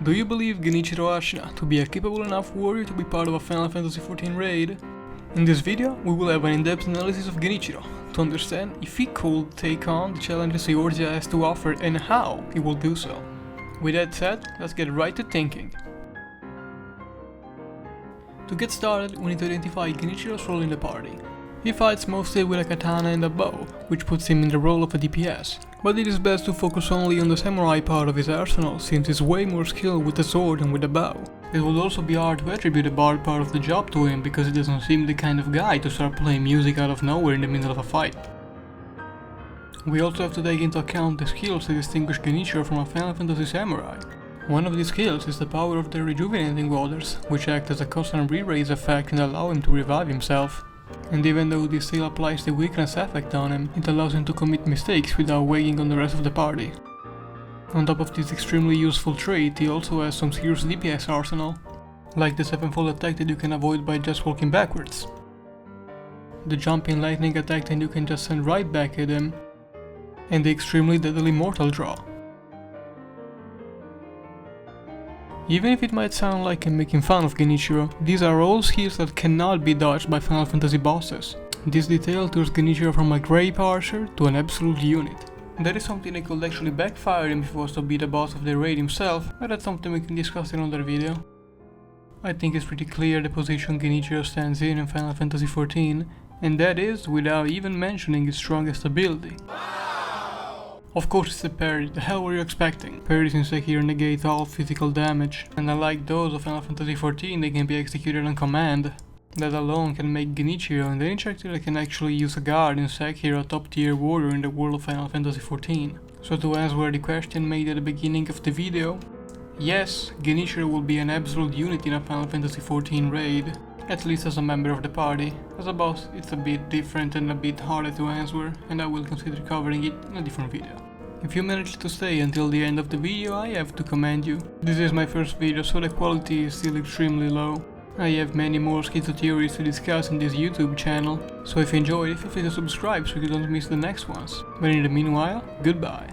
Do you believe Genichiro Ashina to be a capable enough warrior to be part of a Final Fantasy XIV raid? In this video, we will have an in-depth analysis of Genichiro to understand if he could take on the challenges Eorzea has to offer and how he will do so. With that said, let's get right to thinking. To get started, we need to identify Genichiro's role in the party. He fights mostly with a katana and a bow, which puts him in the role of a DPS. But it is best to focus only on the samurai part of his arsenal, since he's way more skilled with the sword than with the bow. It would also be hard to attribute the bard part of the job to him, because he doesn't seem the kind of guy to start playing music out of nowhere in the middle of a fight. We also have to take into account the skills that distinguish Genichiro from a Final Fantasy samurai. One of these skills is the power of the rejuvenating waters, which act as a constant re-raise effect and allow him to revive himself. And even though this still applies the weakness effect on him, it allows him to commit mistakes without weighing on the rest of the party. On top of this extremely useful trait, he also has some serious DPS arsenal, like the 7-fold attack that you can avoid by just walking backwards, the jumping lightning attack that you can just send right back at him, and the extremely deadly mortal draw. Even if it might sound like I'm making fun of Genichiro, these are all skills that cannot be dodged by Final Fantasy bosses. This detail turns Genichiro from a grey parser to an absolute unit. That is something that could actually backfire him if he was to be the boss of the raid himself, but that's something we can discuss in another video. I think it's pretty clear the position Genichiro stands in Final Fantasy XIV, and that is without even mentioning his strongest ability. Of course it's the parry, the hell were you expecting? Parries in Sekiro negate all physical damage, and unlike those of Final Fantasy XIV, they can be executed on command. That alone can make Genichiro and any character that can actually use a guard in Sekiro a top tier warrior in the world of Final Fantasy XIV. So to answer the question made at the beginning of the video, yes, Genichiro will be an absolute unit in a Final Fantasy XIV raid, at least as a member of the party. As a boss, it's a bit different and a bit harder to answer, and I will consider covering it in a different video. If you managed to stay until the end of the video, I have to commend you. This is my first video, so the quality is still extremely low. I have many more schizo theories to discuss in this YouTube channel, so if you enjoyed it, feel free to subscribe so you don't miss the next ones. But in the meanwhile, goodbye.